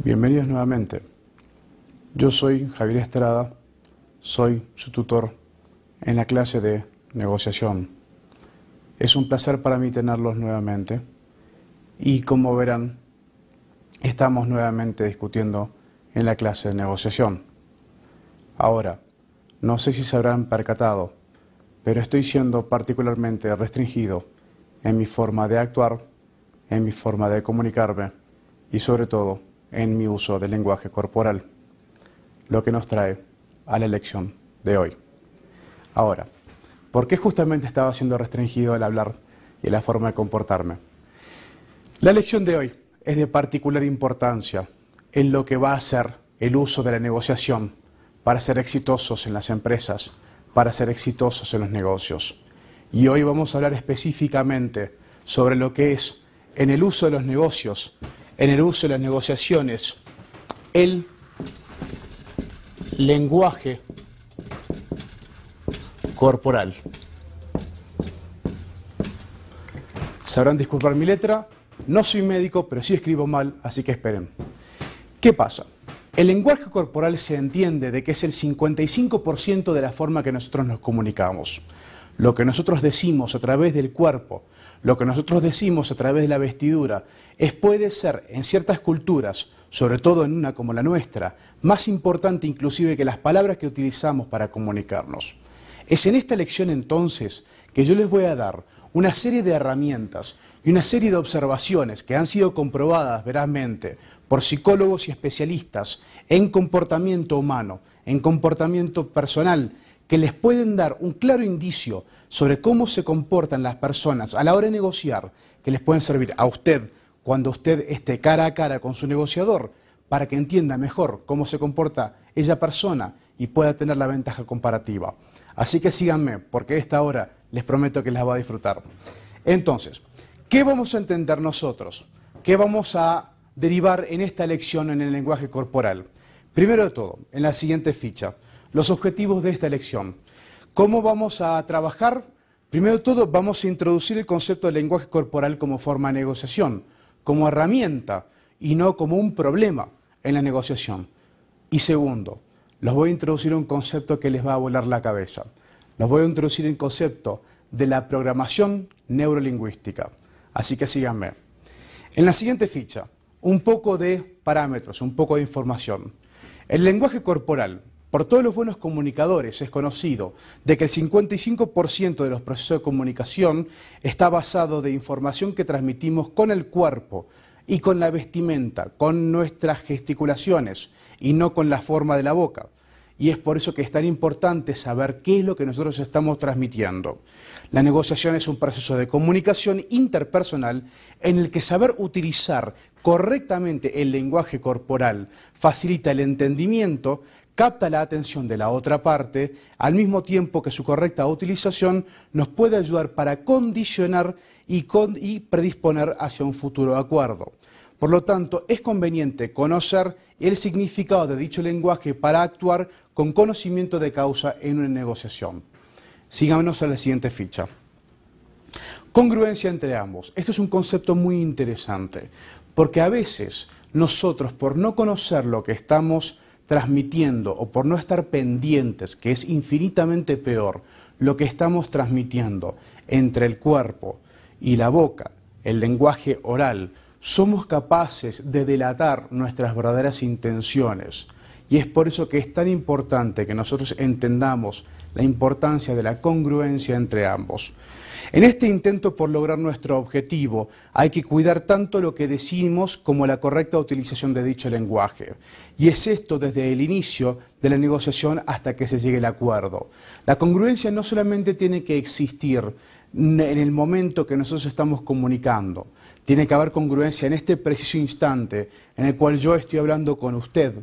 Bienvenidos nuevamente. Yo soy Javier Estrada, soy su tutor en la clase de negociación. Es un placer para mí tenerlos nuevamente y como verán, estamos nuevamente discutiendo en la clase de negociación. Ahora, no sé si se habrán percatado, pero estoy siendo particularmente restringido en mi forma de actuar, en mi forma de comunicarme y sobre todo en mi uso del lenguaje corporal, lo que nos trae a la lección de hoy. Ahora, ¿por qué justamente estaba siendo restringido al hablar y la forma de comportarme? La lección de hoy es de particular importancia en lo que va a ser el uso de la negociación para ser exitosos en las empresas, para ser exitosos en los negocios. Y hoy vamos a hablar específicamente sobre lo que es, en el uso de los negocios, en el uso de las negociaciones, el lenguaje corporal. Sabrán disculpar mi letra, no soy médico, pero sí escribo mal, así que esperen. ¿Qué pasa? El lenguaje corporal se entiende de que es el 55% de la forma que nosotros nos comunicamos. Lo que nosotros decimos a través del cuerpo, lo que nosotros decimos a través de la vestidura, puede ser en ciertas culturas, sobre todo en una como la nuestra, más importante inclusive que las palabras que utilizamos para comunicarnos. Es en esta lección entonces que yo les voy a dar una serie de herramientas y una serie de observaciones que han sido comprobadas verazmente por psicólogos y especialistas en comportamiento humano, en comportamiento personal, que les pueden dar un claro indicio sobre cómo se comportan las personas a la hora de negociar, que les pueden servir a usted cuando usted esté cara a cara con su negociador, para que entienda mejor cómo se comporta esa persona y pueda tener la ventaja comparativa. Así que síganme, porque esta hora les prometo que las va a disfrutar. Entonces, ¿qué vamos a entender nosotros? ¿Qué vamos a derivar en esta lección en el lenguaje corporal? Primero de todo, en la siguiente ficha, los objetivos de esta lección. ¿Cómo vamos a trabajar? Primero de todo, vamos a introducir el concepto de lenguaje corporal como forma de negociación, como herramienta y no como un problema en la negociación. Y segundo, los voy a introducir un concepto que les va a volar la cabeza. Los voy a introducir el concepto de la programación neurolingüística. Así que síganme. En la siguiente ficha, un poco de parámetros, un poco de información. El lenguaje corporal, por todos los buenos comunicadores, es conocido de que el 55% de los procesos de comunicación está basado de información que transmitimos con el cuerpo y con la vestimenta, con nuestras gesticulaciones y no con la forma de la boca. Y es por eso que es tan importante saber qué es lo que nosotros estamos transmitiendo. La negociación es un proceso de comunicación interpersonal en el que saber utilizar correctamente el lenguaje corporal facilita el entendimiento, capta la atención de la otra parte, al mismo tiempo que su correcta utilización nos puede ayudar para condicionar y predisponer hacia un futuro acuerdo. Por lo tanto, es conveniente conocer el significado de dicho lenguaje para actuar con conocimiento de causa en una negociación. Síganos a la siguiente ficha. Congruencia entre ambos. Esto es un concepto muy interesante, porque a veces nosotros, por no conocer lo que estamos transmitiendo o por no estar pendientes, que es infinitamente peor, lo que estamos transmitiendo entre el cuerpo y la boca, el lenguaje oral, somos capaces de delatar nuestras verdaderas intenciones. Y es por eso que es tan importante que nosotros entendamos la importancia de la congruencia entre ambos. En este intento por lograr nuestro objetivo, hay que cuidar tanto lo que decimos como la correcta utilización de dicho lenguaje. Y es esto desde el inicio de la negociación hasta que se llegue al acuerdo. La congruencia no solamente tiene que existir en el momento que nosotros estamos comunicando, tiene que haber congruencia en este preciso instante en el cual yo estoy hablando con usted,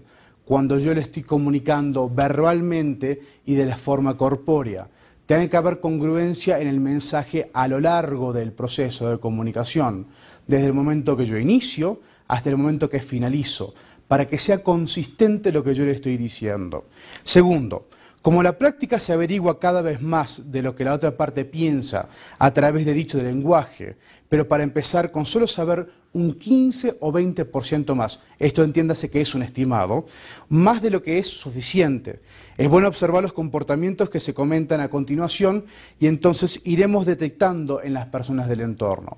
cuando yo le estoy comunicando verbalmente y de la forma corpórea. Tiene que haber congruencia en el mensaje a lo largo del proceso de comunicación, desde el momento que yo inicio hasta el momento que finalizo, para que sea consistente lo que yo le estoy diciendo. Segundo, Como la práctica se averigua cada vez más de lo que la otra parte piensa a través de dicho lenguaje, pero para empezar con solo saber un 15 o 20% más, esto entiéndase que es un estimado, más de lo que es suficiente. Es bueno observar los comportamientos que se comentan a continuación y entonces iremos detectando en las personas del entorno.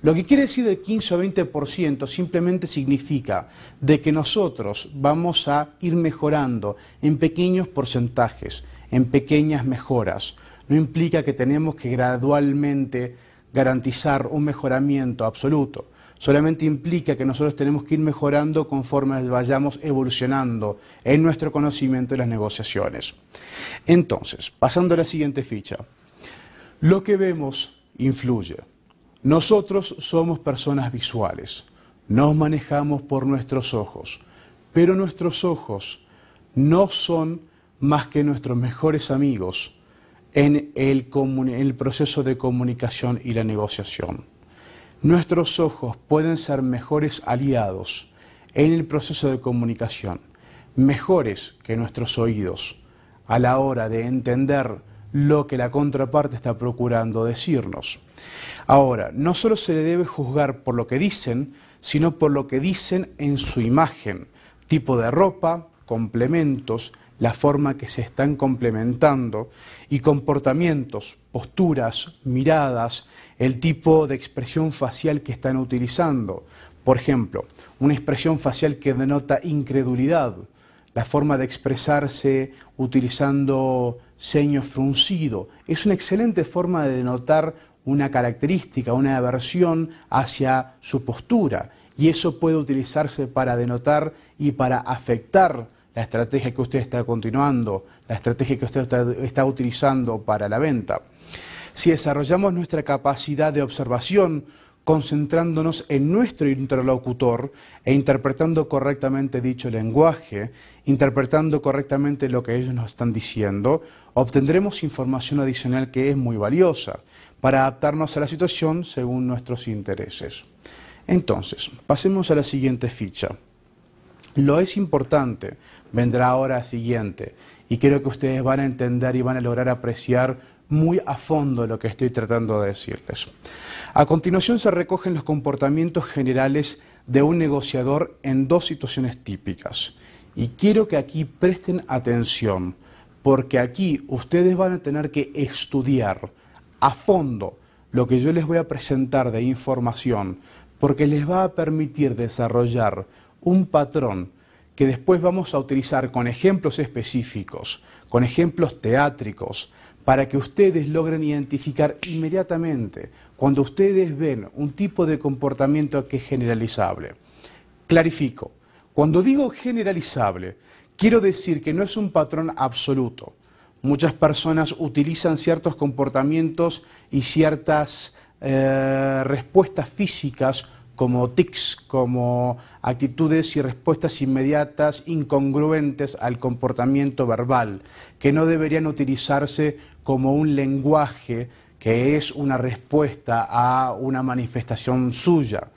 Lo que quiere decir del 15 o 20% simplemente significa de que nosotros vamos a ir mejorando en pequeños porcentajes, en pequeñas mejoras. No implica que tenemos que gradualmente garantizar un mejoramiento absoluto. Solamente implica que nosotros tenemos que ir mejorando conforme vayamos evolucionando en nuestro conocimiento de las negociaciones. Entonces, pasando a la siguiente ficha. Lo que vemos influye. Nosotros somos personas visuales, nos manejamos por nuestros ojos, pero nuestros ojos no son más que nuestros mejores amigos en el proceso de comunicación y la negociación. Nuestros ojos pueden ser mejores aliados en el proceso de comunicación, mejores que nuestros oídos a la hora de entender lo que la contraparte está procurando decirnos. Ahora, no solo se le debe juzgar por lo que dicen, sino por lo que dicen en su imagen, tipo de ropa, complementos, la forma que se están complementando y comportamientos, posturas, miradas, el tipo de expresión facial que están utilizando. Por ejemplo, una expresión facial que denota incredulidad, la forma de expresarse utilizando ceño fruncido, es una excelente forma de denotar una característica, una aversión hacia su postura, y eso puede utilizarse para denotar y para afectar la estrategia que usted está continuando, la estrategia que usted está utilizando para la venta. Si desarrollamos nuestra capacidad de observación, concentrándonos en nuestro interlocutor e interpretando correctamente dicho lenguaje, interpretando correctamente lo que ellos nos están diciendo, obtendremos información adicional que es muy valiosa para adaptarnos a la situación según nuestros intereses. Entonces, pasemos a la siguiente ficha. Lo es importante, vendrá ahora la siguiente, y creo que ustedes van a entender y van a lograr apreciar muy a fondo lo que estoy tratando de decirles. A continuación se recogen los comportamientos generales de un negociador en dos situaciones típicas. Y quiero que aquí presten atención, porque aquí ustedes van a tener que estudiar a fondo lo que yo les voy a presentar de información, porque les va a permitir desarrollar un patrón que después vamos a utilizar con ejemplos específicos, con ejemplos teátricos, para que ustedes logren identificar inmediatamente cuando ustedes ven un tipo de comportamiento que es generalizable. Clarifico, cuando digo generalizable, quiero decir que no es un patrón absoluto. Muchas personas utilizan ciertos comportamientos y ciertas respuestas físicas como tics, como actitudes y respuestas inmediatas incongruentes al comportamiento verbal, que no deberían utilizarse como un lenguaje que es una respuesta a una manifestación suya.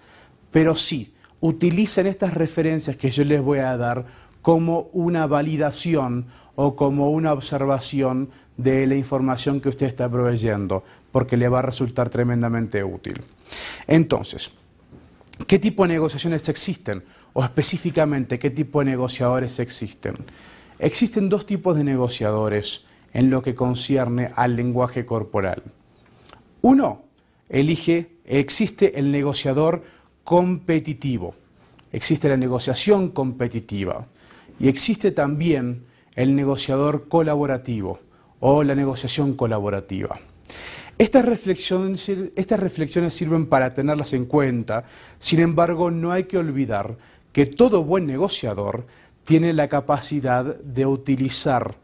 Pero sí, utilicen estas referencias que yo les voy a dar como una validación o como una observación de la información que usted está proveyendo, porque le va a resultar tremendamente útil. Entonces, ¿qué tipo de negociaciones existen? O específicamente, ¿qué tipo de negociadores existen? Existen dos tipos de negociadores en lo que concierne al lenguaje corporal. Uno, existe el negociador competitivo, existe la negociación competitiva y existe también el negociador colaborativo o la negociación colaborativa. Estas reflexiones sirven para tenerlas en cuenta, sin embargo no hay que olvidar que todo buen negociador tiene la capacidad de utilizar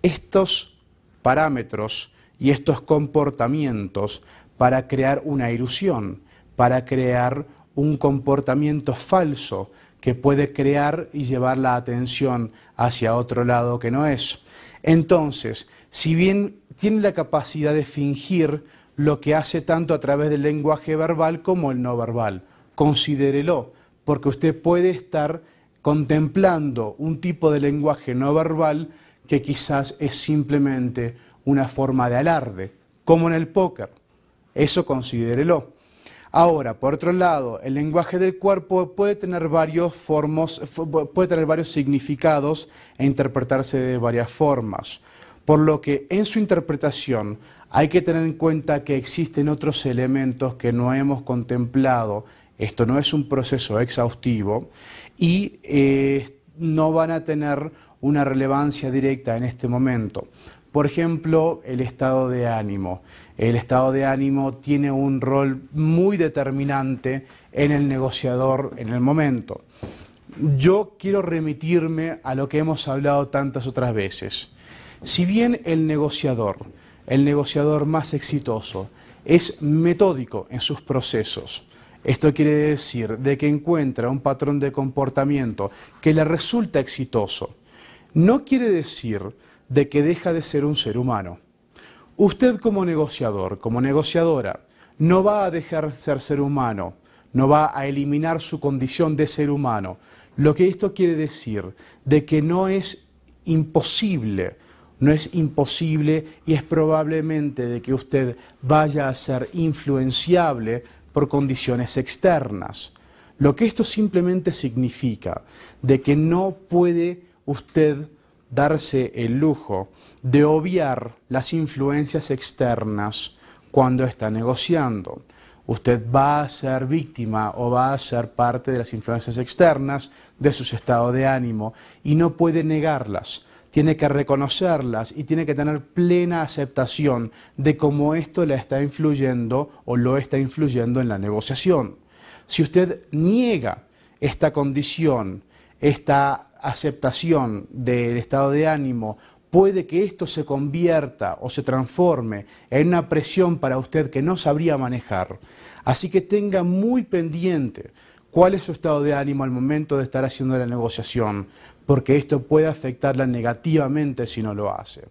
estos parámetros y estos comportamientos para crear una ilusión, para crear un comportamiento falso que puede crear y llevar la atención hacia otro lado que no es. Entonces, si bien tiene la capacidad de fingir lo que hace tanto a través del lenguaje verbal como el no verbal, considérelo, porque usted puede estar contemplando un tipo de lenguaje no verbal que quizás es simplemente una forma de alarde, como en el póker. Eso considérelo. Ahora, por otro lado, el lenguaje del cuerpo puede tener varios significados e interpretarse de varias formas, por lo que en su interpretación hay que tener en cuenta que existen otros elementos que no hemos contemplado. Esto no es un proceso exhaustivo y no van a tener una relevancia directa en este momento. Por ejemplo, el estado de ánimo. El estado de ánimo tiene un rol muy determinante en el negociador en el momento. Yo quiero remitirme a lo que hemos hablado tantas otras veces. Si bien el negociador más exitoso, es metódico en sus procesos, esto quiere decir de que encuentra un patrón de comportamiento que le resulta exitoso, no quiere decir de que deja de ser un ser humano. Usted como negociador, como negociadora, no va a dejar de ser humano, no va a eliminar su condición de ser humano. Lo que esto quiere decir de que no es imposible y es probablemente de que usted vaya a ser influenciable por condiciones externas. Lo que esto simplemente significa de que no puede usted darse el lujo de obviar las influencias externas cuando está negociando. Usted va a ser víctima o va a ser parte de las influencias externas de su estado de ánimo y no puede negarlas. Tiene que reconocerlas y tiene que tener plena aceptación de cómo esto le está influyendo o lo está influyendo en la negociación. Si usted niega esta condición, esta aceptación del estado de ánimo, puede que esto se convierta o se transforme en una presión para usted que no sabría manejar. Así que tenga muy pendiente cuál es su estado de ánimo al momento de estar haciendo la negociación, porque esto puede afectarla negativamente si no lo hace.